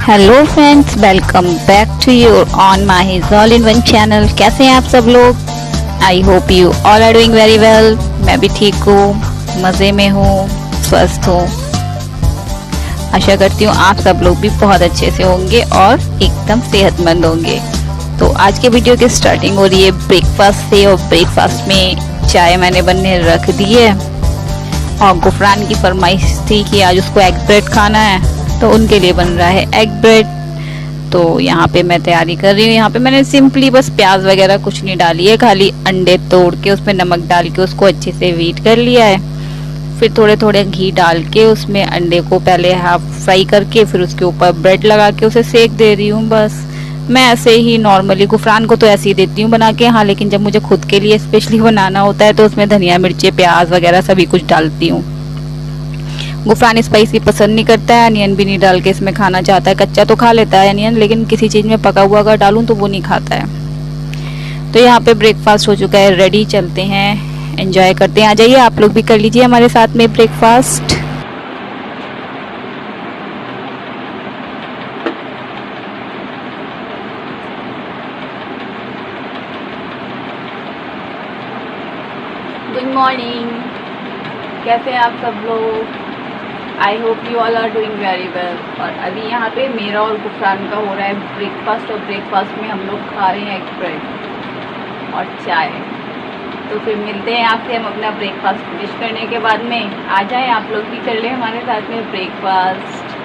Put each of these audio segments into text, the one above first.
Hello friends, welcome back to you on Mahi's all in one channel. कैसे हैं आप सब लोग? I hope you all are doing very well. मैं भी ठीक हूँ, मज़े में हूँ, स्वस्थ हूँ। आशा करती हूँ आप सब लोग भी बहुत अच्छे से होंगे और एकदम सेहतमंद होंगे। तो आज के वीडियो की स्टार्टिंग हो रही है ब्रेकफास्ट से, और ब्रेकफास्ट में चाय मैंने बनने रख दी है और गुफरान की फरमाइश थी कि आज उसको एग ब्रेड खाना है, तो उनके लिए बन रहा है एग ब्रेड। तो यहाँ पे मैं तैयारी कर रही हूँ। यहाँ पे मैंने सिंपली बस प्याज वगैरह कुछ नहीं डाली है, खाली अंडे तोड़ के उसमें नमक डाल के उसको अच्छे से बीट कर लिया है। फिर थोड़े थोड़े घी डाल के उसमें अंडे को पहले हाफ फ्राई करके फिर उसके ऊपर ब्रेड लगा के उसे सेक दे रही हूँ। बस मैं ऐसे ही नॉर्मली गुफरान को तो ऐसे ही देती हूँ बना के। हाँ, लेकिन जब मुझे खुद के लिए स्पेशली बनाना होता है तो उसमें धनिया मिर्ची प्याज वगैरह सभी कुछ डालती हूँ। गुफरान स्पाइसी पसंद नहीं करता है, अनियन भी नहीं डाल के इसमें खाना चाहता है। कच्चा तो खा लेता है अनियन, लेकिन किसी चीज़ में पका हुआ अगर डालूं तो वो नहीं खाता है। तो यहाँ पे ब्रेकफास्ट हो चुका है रेडी, चलते हैं एंजॉय करते हैं। आ जाइए आप लोग भी कर लीजिए हमारे साथ में ब्रेकफास्ट। गुड मॉर्निंग, कैसे हैं आप सब लोग? I hope you all are doing very well. और अभी यहाँ पे मेरा और गुफरान का हो रहा है ब्रेकफास्ट, और ब्रेकफास्ट में हम लोग खा रहे हैं एग ब्रेड और चाय। तो फिर मिलते हैं आपसे हम अपना ब्रेकफास्ट फिनिश करने के बाद में। आ जाएं आप लोग भी कर लें हमारे साथ में ब्रेकफास्ट।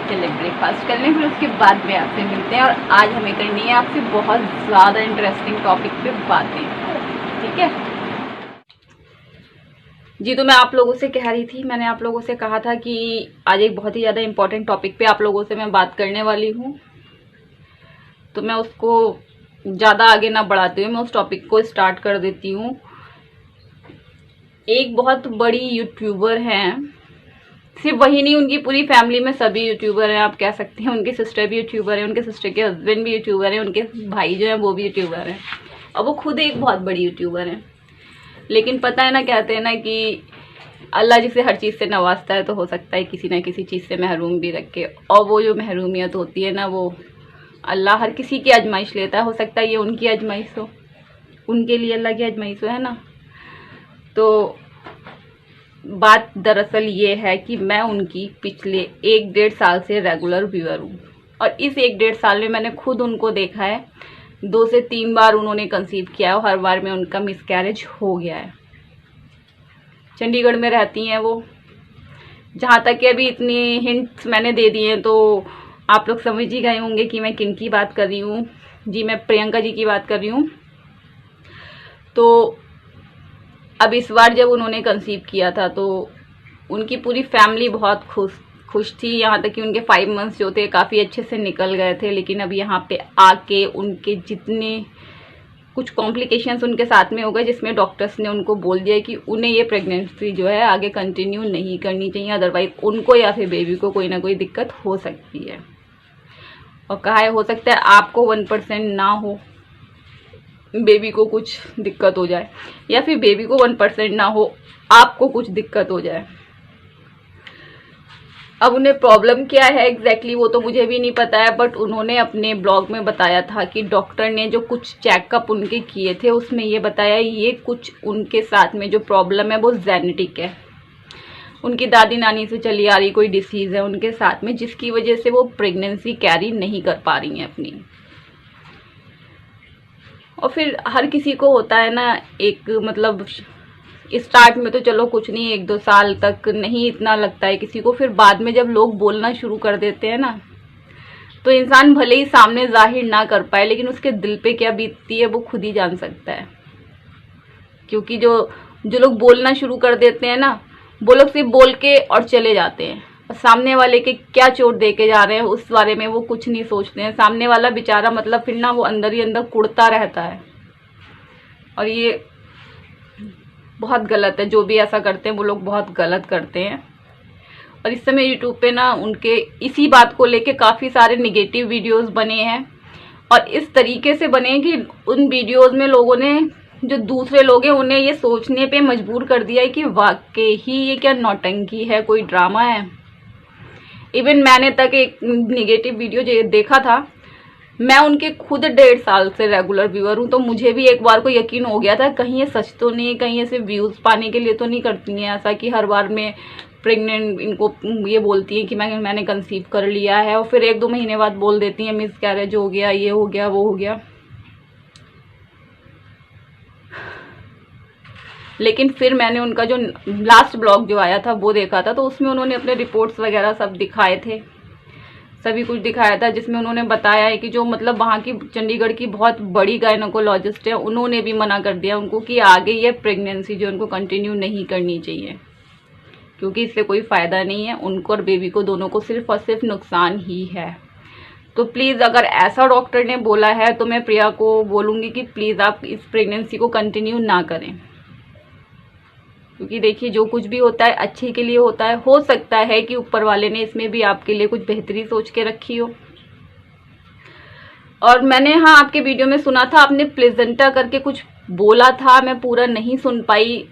चलिए ब्रेकफास्ट कर लें, फिर उसके बाद में आपसे मिलते हैं। और आज हमें करनी है आपसे बहुत ज़्यादा इंटरेस्टिंग टॉपिक पे बातें, ठीक है जी? तो मैं आप लोगों से कह रही थी, मैंने आप लोगों से कहा था कि आज एक बहुत ही ज़्यादा इम्पोर्टेंट टॉपिक पे आप लोगों से मैं बात करने वाली हूँ। तो मैं उसको ज़्यादा आगे ना बढ़ाते हुए मैं उस टॉपिक को स्टार्ट कर देती हूँ। एक बहुत बड़ी यूट्यूबर हैं, सिर्फ वही नहीं, उनकी पूरी फैमिली में सभी यूट्यूबर हैं, आप कह सकते हैं। उनके सिस्टर भी यूट्यूबर हैं, उनके सिस्टर के हस्बैंड भी यूट्यूबर हैं, उनके भाई जो हैं वो भी यूट्यूबर हैं, और वो खुद एक बहुत बड़ी यूट्यूबर हैं। लेकिन पता है ना, कहते हैं ना कि अल्लाह जिसे हर चीज़ से नवाजता है तो हो सकता है किसी ना किसी चीज़ से महरूम भी रखे। और वो जो महरूमियत होती है ना, वो अल्लाह हर किसी की आजमाइश लेता है। हो सकता है ये उनकी आजमाइश हो, उनके लिए अल्लाह की आजमाइश हो, है ना। तो बात दरअसल ये है कि मैं उनकी पिछले 1-1.5 साल से रेगुलर व्यूअर हूँ, और इस 1-1.5 साल में मैंने खुद उनको देखा है। 2 से 3 बार उन्होंने कंसीव किया है, हर बार में उनका मिसकैरेज हो गया है। चंडीगढ़ में रहती हैं वो। जहाँ तक कि अभी इतनी हिंट्स मैंने दे दिए हैं तो आप लोग समझ ही गए होंगे कि मैं किन की बात कर रही हूँ। जी, मैं प्रियंका जी की बात कर रही हूँ। तो अब इस बार जब उन्होंने कंसीव किया था तो उनकी पूरी फैमिली बहुत खुश थी। यहाँ तक कि उनके 5 मंथ्स जो थे काफ़ी अच्छे से निकल गए थे। लेकिन अब यहाँ पे आके उनके जितने कुछ कॉम्प्लिकेशंस उनके साथ में हो गए, जिसमें डॉक्टर्स ने उनको बोल दिया कि उन्हें ये प्रेगनेंसी जो है आगे कंटिन्यू नहीं करनी चाहिए, अदरवाइज उनको या फिर बेबी को कोई ना कोई दिक्कत हो सकती है। और कहा है हो सकता है आपको 1% ना हो, बेबी को कुछ दिक्कत हो जाए, या फिर बेबी को 1% ना हो, आपको कुछ दिक्कत हो जाए। अब उन्हें प्रॉब्लम क्या है एग्जैक्टली वो तो मुझे भी नहीं पता है, बट उन्होंने अपने ब्लॉग में बताया था कि डॉक्टर ने जो कुछ चेकअप उनके किए थे उसमें ये बताया ये कुछ उनके साथ में जो प्रॉब्लम है वो जेनेटिक है। उनकी दादी नानी से चली आ रही कोई डिसीज़ है उनके साथ में, जिसकी वजह से वो प्रेगनेंसी कैरी नहीं कर पा रही हैं अपनी। और फिर हर किसी को होता है ना, एक मतलब स्टार्ट में तो चलो कुछ नहीं, 1-2 साल तक नहीं इतना लगता है किसी को। फिर बाद में जब लोग बोलना शुरू कर देते हैं ना, तो इंसान भले ही सामने जाहिर ना कर पाए, लेकिन उसके दिल पे क्या बीतती है वो खुद ही जान सकता है। क्योंकि जो लोग बोलना शुरू कर देते हैं ना, वो लोग सिर्फ बोल के और चले जाते हैं, और सामने वाले के क्या चोट दे के जा रहे हैं उस बारे में वो कुछ नहीं सोचते हैं। सामने वाला बेचारा मतलब फिर ना वो अंदर ही अंदर कुड़ता रहता है, और ये बहुत गलत है। जो भी ऐसा करते हैं वो लोग बहुत गलत करते हैं। और इस समय यूट्यूब पे ना उनके इसी बात को लेके काफ़ी सारे निगेटिव वीडियोस बने हैं, और इस तरीके से बने कि उन वीडियोस में लोगों ने, जो दूसरे लोग हैं, उन्हें ये सोचने पे मजबूर कर दिया है कि वाकई ही ये क्या नौटंकी है, कोई ड्रामा है। इवन मैंने तक एक निगेटिव वीडियो देखा था, मैं उनके खुद 1.5 साल से रेगुलर व्यूअर हूँ, तो मुझे भी एक बार को यकीन हो गया था कहीं ये सच तो नहीं, कहीं ऐसे व्यूज पाने के लिए तो नहीं करती हैं ऐसा कि हर बार में प्रेग्नेंट इनको ये बोलती हैं कि मैंने कंसीव कर लिया है और फिर 1-2 महीने बाद बोल देती हैं मिसकैरेज हो गया, ये हो गया, वो हो गया। लेकिन फिर मैंने उनका जो लास्ट ब्लॉग जो आया था वो देखा था, तो उसमें उन्होंने अपने रिपोर्ट्स वगैरह सब दिखाए थे, सभी कुछ दिखाया था, जिसमें उन्होंने बताया है कि जो मतलब वहाँ की चंडीगढ़ की बहुत बड़ी गायनोकोलॉजिस्ट है, उन्होंने भी मना कर दिया उनको कि आगे ये प्रेगनेंसी जो उनको कंटिन्यू नहीं करनी चाहिए, क्योंकि इससे कोई फ़ायदा नहीं है, उनको और बेबी को दोनों को सिर्फ और सिर्फ नुकसान ही है। तो प्लीज़ अगर ऐसा डॉक्टर ने बोला है तो मैं प्रिया को बोलूँगी कि प्लीज़ आप इस प्रेगनेंसी को कंटिन्यू ना करें, क्योंकि देखिए जो कुछ भी होता है अच्छे के लिए होता है। हो सकता है कि ऊपर वाले ने इसमें भी आपके लिए कुछ बेहतरी सोच के रखी हो। और मैंने आपके वीडियो में सुना था, आपने प्लेजेंटा करके कुछ बोला था, मैं पूरा नहीं सुन पाई,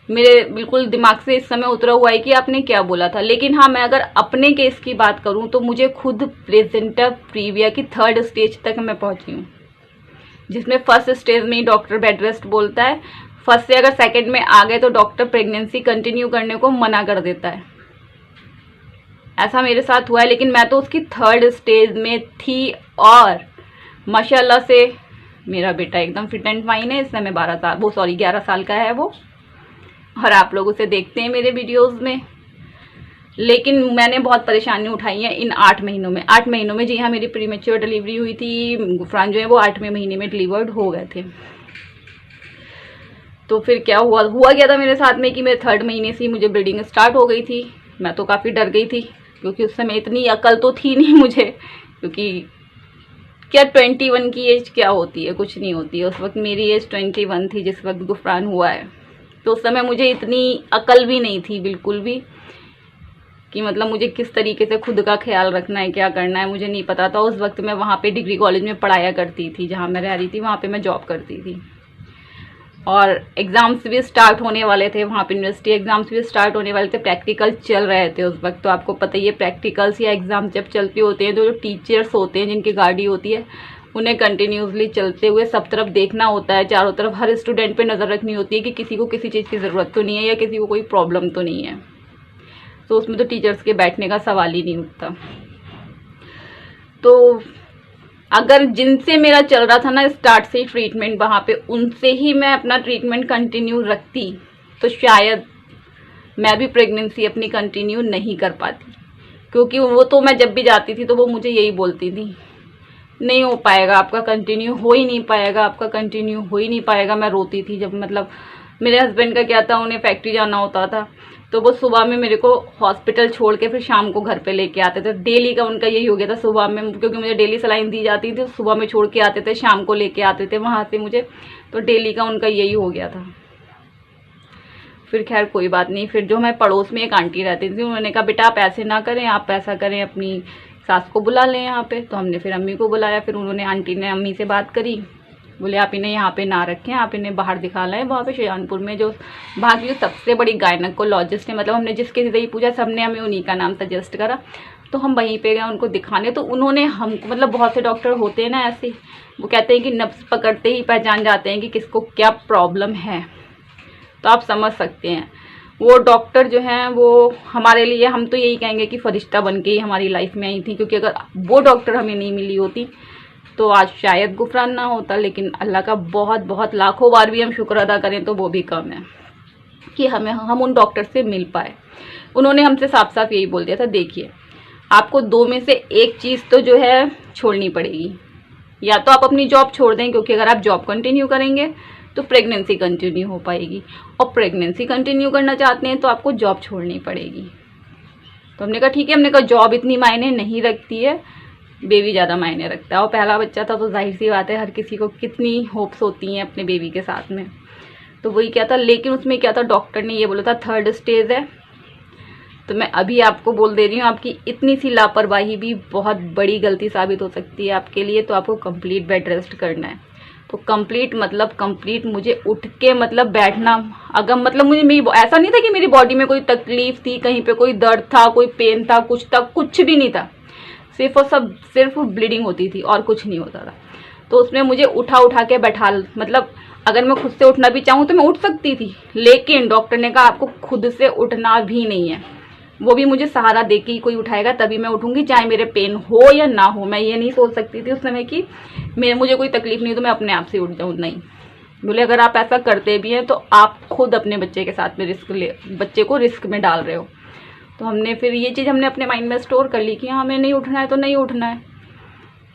मेरे बिल्कुल दिमाग से इस समय उतरा हुआ है कि आपने क्या बोला था। लेकिन हाँ, मैं अगर अपने केस की बात करूँ तो मुझे खुद प्लेजेंटा प्रीविया की 3rd स्टेज तक मैं पहुँची हूँ, जिसमें 1st स्टेज में ही डॉक्टर बेड रेस्ट बोलता है, 1st से अगर 2nd में आ गए तो डॉक्टर प्रेगनेंसी कंटिन्यू करने को मना कर देता है। ऐसा मेरे साथ हुआ है, लेकिन मैं तो उसकी 3rd स्टेज में थी और माशाल्लाह से मेरा बेटा एकदम फिट एंड फाइन है। इस समय 11 साल का है वो, और आप लोग उसे देखते हैं मेरे वीडियोस में। लेकिन मैंने बहुत परेशानी उठाई है इन 8 महीनों में। 8 महीनों में जी हाँ, मेरी प्रीमेच्योर डिलीवरी हुई थी, गुफरान जो है वो 8वें महीने में डिलीवर्ड हो गए थे। तो फिर क्या हुआ क्या था मेरे साथ में कि मेरे 3rd महीने से ही मुझे ब्लीडिंग स्टार्ट हो गई थी। मैं तो काफ़ी डर गई थी, क्योंकि उस समय इतनी अकल तो थी नहीं मुझे, क्योंकि क्या 21 की एज क्या होती है, कुछ नहीं होती है। उस वक्त मेरी एज 21 थी जिस वक्त गुफरान हुआ है, तो उस समय मुझे इतनी अकल भी नहीं थी बिल्कुल भी, कि मतलब मुझे किस तरीके से खुद का ख्याल रखना है, क्या करना है, मुझे नहीं पता था। उस वक्त मैं वहाँ पे डिग्री कॉलेज में पढ़ाया करती थी, जहाँ मैं रह रही थी वहाँ पे मैं जॉब करती थी, और एग्ज़ाम्स भी स्टार्ट होने वाले थे वहाँ पे, यूनिवर्सिटी एग्ज़ाम्स भी स्टार्ट होने वाले थे, प्रैक्टिकल चल रहे थे उस वक्त। तो आपको पता ही है प्रैक्टिकल्स या एग्ज़ाम जब चलते होते हैं तो जो टीचर्स होते हैं जिनकी गाड़ी होती है, उन्हें कंटिन्यूसली चलते हुए सब तरफ देखना होता है, चारों तरफ हर स्टूडेंट पे नज़र रखनी होती है कि किसी को किसी चीज़ की ज़रूरत तो नहीं है या किसी को कोई प्रॉब्लम तो नहीं है। तो उसमें तो टीचर्स के बैठने का सवाल ही नहीं उठता। तो अगर जिनसे मेरा चल रहा था ना स्टार्ट से ही ट्रीटमेंट वहाँ पे, उनसे ही मैं अपना ट्रीटमेंट कंटिन्यू रखती तो शायद मैं भी प्रेगनेंसी अपनी कंटिन्यू नहीं कर पाती। क्योंकि वो तो मैं जब भी जाती थी तो वो मुझे यही बोलती थी, नहीं हो पाएगा आपका, कंटिन्यू हो ही नहीं पाएगा आपका, कंटिन्यू हो ही नहीं पाएगा। मैं रोती थी जब, मतलब मेरे हस्बैंड का क्या था, उन्हें फैक्ट्री जाना होता था, तो वो सुबह में मेरे को हॉस्पिटल छोड़ के फिर शाम को घर पे लेके आते थे। डेली का उनका यही हो गया था, सुबह में, क्योंकि मुझे डेली सलाइन दी जाती थी, सुबह में छोड़ के आते थे, शाम को लेके आते थे वहाँ से मुझे, तो डेली का उनका यही हो गया था। फिर खैर कोई बात नहीं, फिर जो मैं पड़ोस में एक आंटी रहती थी, उन्होंने कहा बेटा आप ऐसे ना करें, आप ऐसा करें अपनी सास को बुला लें यहाँ पे। तो हमने फिर अम्मी को बुलाया, फिर उन्होंने, आंटी ने अम्मी से बात करी, बोले आप इन्हें यहाँ पे ना रखें, आप इन्हें बाहर दिखाना है, वहाँ पे शाहजहानपुर में जो वहाँ की जो सबसे बड़ी गायनेकोलॉजिस्ट है, मतलब हमने जिसके से ही पूछा सबने हमें उन्हीं का नाम सजेस्ट करा, तो हम वहीं पे गए उनको दिखाने। तो उन्होंने हमको, मतलब बहुत से डॉक्टर होते हैं ना ऐसे, वो कहते हैं कि नब्ज पकड़ते ही पहचान जाते हैं कि किसको क्या प्रॉब्लम है। तो आप समझ सकते हैं वो डॉक्टर जो हैं वो हमारे लिए, हम तो यही कहेंगे कि फरिश्ता बन के ही हमारी लाइफ में आई थी, क्योंकि अगर वो डॉक्टर हमें नहीं मिली होती तो आज शायद गुफरान ना होता। लेकिन अल्लाह का बहुत बहुत लाखों बार भी हम शुक्र अदा करें तो वो भी कम है कि हम उन डॉक्टर से मिल पाए। उन्होंने हमसे साफ साफ यही बोल दिया था, देखिए आपको 2 में से एक चीज़ तो जो है छोड़नी पड़ेगी, या तो आप अपनी जॉब छोड़ दें, क्योंकि अगर आप जॉब कंटिन्यू करेंगे तो प्रेगनेंसी कंटिन्यू हो पाएगी, और प्रेगनेंसी कंटिन्यू करना चाहते हैं तो आपको जॉब छोड़नी पड़ेगी। तो हमने कहा ठीक है, हमने कहा जॉब इतनी मायने नहीं रखती है, बेबी ज़्यादा मायने रखता है, और पहला बच्चा था तो जाहिर सी बात है हर किसी को कितनी होप्स होती हैं अपने बेबी के साथ में। तो वही क्या था, लेकिन उसमें क्या था, डॉक्टर ने ये बोला था 3rd स्टेज है। तो मैं अभी आपको बोल दे रही हूँ, आपकी इतनी सी लापरवाही भी बहुत बड़ी गलती साबित हो सकती है आपके लिए, तो आपको कंप्लीट बेड रेस्ट करना है। तो कंप्लीट मुझे उठ के मतलब बैठना, अगर मतलब मुझे मेरी ऐसा नहीं था कि मेरी बॉडी में कोई तकलीफ थी, कहीं पे कोई दर्द था, कोई पेन था, कुछ भी नहीं था। सिर्फ ब्लीडिंग होती थी और कुछ नहीं होता था। तो उसमें मुझे उठा के बैठा, मतलब अगर मैं खुद से उठना भी चाहूँ तो मैं उठ सकती थी, लेकिन डॉक्टर ने कहा आपको खुद से उठना भी नहीं है, वो भी मुझे सहारा दे के ही कोई उठाएगा तभी मैं उठूंगी, चाहे मेरे पेन हो या ना हो। मैं ये नहीं सोच सकती थी उस समय कि मुझे कोई तकलीफ नहीं तो मैं अपने आप से उठ जाऊँ, नहीं। बोले अगर आप ऐसा करते भी हैं तो आप खुद अपने बच्चे के साथ में बच्चे को रिस्क में डाल रहे हो। तो हमने फिर ये चीज़ हमने अपने माइंड में स्टोर कर ली कि हाँ हमें नहीं उठना है तो नहीं उठना है,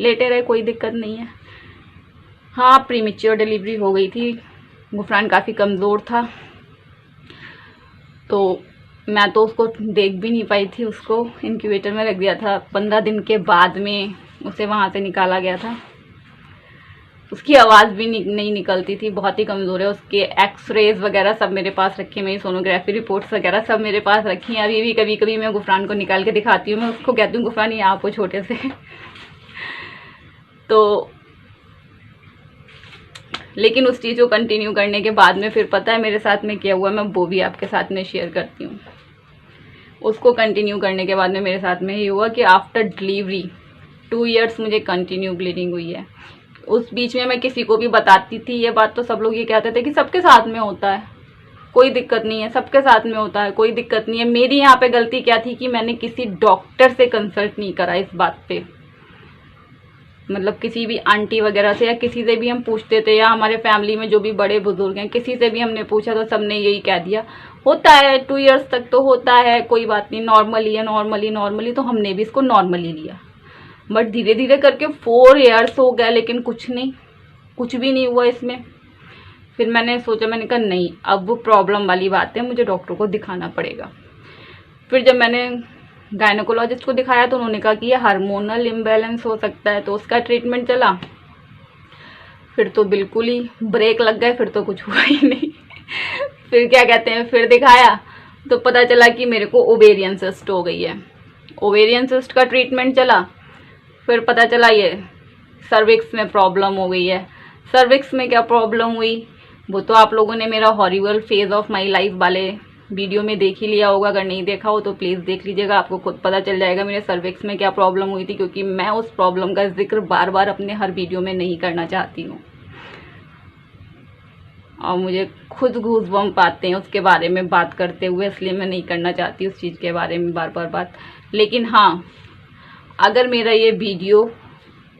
लेटे रहे, कोई दिक्कत नहीं है। हाँ, प्रीमेच्योर डिलीवरी हो गई थी, गुफरान काफ़ी कमज़ोर था, तो मैं तो उसको देख भी नहीं पाई थी। उसको इंक्यूबेटर में रख दिया था, 15 दिन के बाद में उसे वहाँ से निकाला गया था। उसकी आवाज़ भी नहीं निकलती थी, बहुत ही कमज़ोर है। उसके एक्सरेज वगैरह सब मेरे पास रखे, मेरी सोनोग्राफी रिपोर्ट्स वगैरह सब मेरे पास रखी हैं। अभी भी कभी कभी मैं गुफरान को निकाल के दिखाती हूँ, मैं उसको कहती हूँ गुफरान ये आप हो छोटे से तो लेकिन उस चीज़ को कंटिन्यू करने के बाद में फिर पता है मेरे साथ में क्या हुआ, मैं वो भी आपके साथ में शेयर करती हूँ। उसको कंटिन्यू करने के बाद में मेरे साथ में ये हुआ कि आफ्टर डिलीवरी 2 इयर्स मुझे कंटिन्यू ब्लीडिंग हुई है। उस बीच में मैं किसी को भी बताती थी ये बात, तो सब लोग ये कहते थे कि सबके साथ में होता है, कोई दिक्कत नहीं है, सबके साथ में होता है, कोई दिक्कत नहीं है। मेरी यहाँ पे गलती क्या थी कि मैंने किसी डॉक्टर से कंसल्ट नहीं करा इस बात पे, मतलब किसी भी आंटी वगैरह से या किसी से भी हम पूछते थे, या हमारे फैमिली में जो भी बड़े बुजुर्ग हैं किसी से भी हमने पूछा तो सबने यही कह दिया होता है, 2 इयर्स तक तो होता है, कोई बात नहीं, नॉर्मली है, नॉर्मली। तो हमने भी इसको नॉर्मली लिया, बट धीरे धीरे करके 4 इयर्स हो गए लेकिन कुछ भी नहीं हुआ इसमें। फिर मैंने सोचा, मैंने कहा नहीं, अब वो प्रॉब्लम वाली बात है, मुझे डॉक्टर को दिखाना पड़ेगा। फिर जब मैंने गायनेकोलॉजिस्ट को दिखाया तो उन्होंने कहा कि ये हार्मोनल इम्बैलेंस हो सकता है, तो उसका ट्रीटमेंट चला। फिर तो बिल्कुल ही ब्रेक लग गए, फिर तो कुछ हुआ ही नहीं फिर क्या कहते हैं, फिर दिखाया तो पता चला कि मेरे को ओवेरियन सिस्ट हो गई है। ओवेरियन सिस्ट का ट्रीटमेंट चला, फिर पता चला ये सर्विक्स में प्रॉब्लम हो गई है। सर्विक्स में क्या प्रॉब्लम हुई वो तो आप लोगों ने मेरा horrible phase of my life वाले वीडियो में देख ही लिया होगा, अगर नहीं देखा हो तो प्लीज़ देख लीजिएगा, आपको खुद पता चल जाएगा मेरे सर्विक्स में क्या प्रॉब्लम हुई थी, क्योंकि मैं उस प्रॉब्लम का जिक्र बार बार अपने हर वीडियो में नहीं करना चाहती हूँ और मुझे खुद गूज़बम्प आते हैं उसके बारे में बात करते हुए, इसलिए मैं नहीं करना चाहती उस चीज़ के बारे में बार बार बात। लेकिन हाँ, अगर मेरा ये वीडियो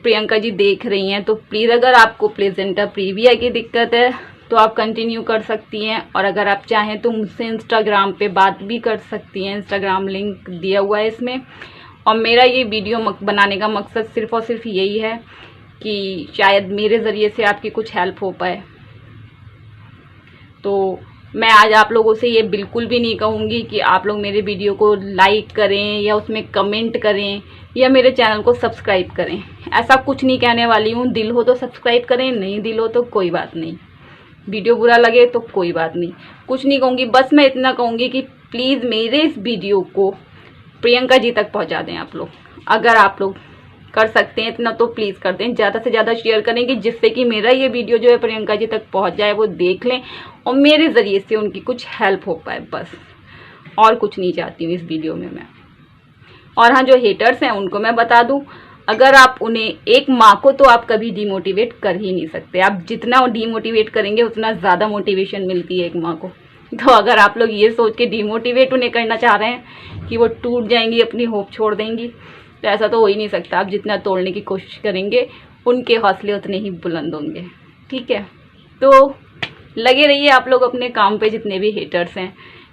प्रियंका जी देख रही हैं तो प्लीज़, अगर आपको प्लेसेंटा प्रीविया की दिक्कत है तो आप कंटिन्यू कर सकती हैं, और अगर आप चाहें तो मुझसे इंस्टाग्राम पे बात भी कर सकती हैं, इंस्टाग्राम लिंक दिया हुआ है इसमें। और मेरा ये वीडियो बनाने का मकसद सिर्फ और सिर्फ यही है कि शायद मेरे ज़रिए से आपकी कुछ हेल्प हो पाए। तो मैं आज आप लोगों से ये बिल्कुल भी नहीं कहूँगी कि आप लोग मेरे वीडियो को लाइक करें या उसमें कमेंट करें या मेरे चैनल को सब्सक्राइब करें, ऐसा कुछ नहीं कहने वाली हूँ। दिल हो तो सब्सक्राइब करें, नहीं दिल हो तो कोई बात नहीं, वीडियो बुरा लगे तो कोई बात नहीं, कुछ नहीं कहूँगी। बस मैं इतना कहूँगी कि प्लीज़ मेरे इस वीडियो को प्रियंका जी तक पहुँचा दें आप लोग, अगर आप लोग कर सकते हैं इतना तो प्लीज़ कर दें, ज़्यादा से ज़्यादा शेयर करें कि जिससे कि मेरा ये वीडियो जो है प्रियंका जी तक पहुँच जाए, वो देख लें और मेरे ज़रिए से उनकी कुछ हेल्प हो पाए, बस और कुछ नहीं चाहती हूँ इस वीडियो में मैं। और हाँ, जो हेटर्स हैं उनको मैं बता दूँ, अगर आप उन्हें, एक माँ को तो आप कभी डिमोटिवेट कर ही नहीं सकते, आप जितना डिमोटिवेट करेंगे उतना ज़्यादा मोटिवेशन मिलती है एक माँ को। तो अगर आप लोग ये सोच के डिमोटिवेट उन्हें करना चाह रहे हैं कि वो टूट जाएंगी, अपनी होप छोड़ देंगी, तो ऐसा तो हो ही नहीं सकता। आप जितना तोड़ने की कोशिश करेंगे उनके हौसले उतने ही बुलंद होंगे, ठीक है। तो लगे रहिए आप लोग अपने काम पे, जितने भी हेटर्स हैं,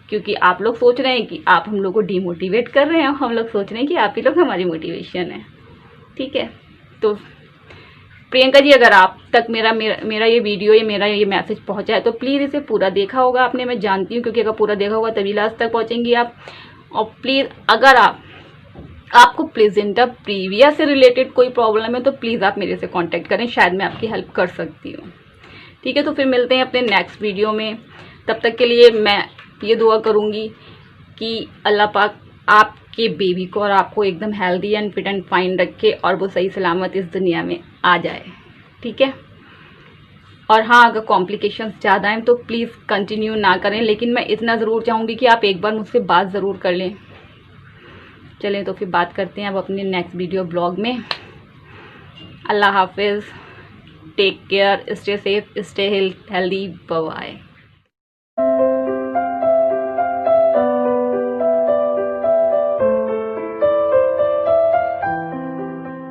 क्योंकि आप लोग सोच रहे हैं कि आप हम लोग को डिमोटिवेट कर रहे हैं, हम लोग सोच रहे हैं कि आप ही लोग हमारी मोटिवेशन है, ठीक है। तो प्रियंका जी, अगर आप तक मेरा ये वीडियो या मेरा ये मैसेज पहुंचा है तो प्लीज़ इसे पूरा देखा होगा आपने, मैं जानती हूँ, क्योंकि अगर पूरा देखा होगा तभी लास्ट तक पहुंचेंगी आप। और प्लीज़, अगर आपको प्लेसेंटा प्रीविया से रिलेटेड कोई प्रॉब्लम है तो प्लीज़ आप मेरे से कांटेक्ट करें, शायद मैं आपकी हेल्प कर सकती हूँ, ठीक है। तो फिर मिलते हैं अपने नेक्स्ट वीडियो में, तब तक के लिए मैं ये दुआ करूँगी कि अल्लाह पाक आपके बेबी को और आपको एकदम healthy and fit and fine रखे और वो सही सलामत इस दुनिया में आ जाए, ठीक है। और हाँ, अगर कॉम्प्लिकेशंस ज़्यादा हैं तो प्लीज़ कंटिन्यू ना करें, लेकिन मैं इतना ज़रूर चाहूँगी कि आप एक बार मुझसे बात ज़रूर कर लें। चलें तो फिर बात करते हैं अब अपने नेक्स्ट वीडियो ब्लॉग में। अल्लाह हाफिज़, take care, stay safe, stay healthy, bye bye.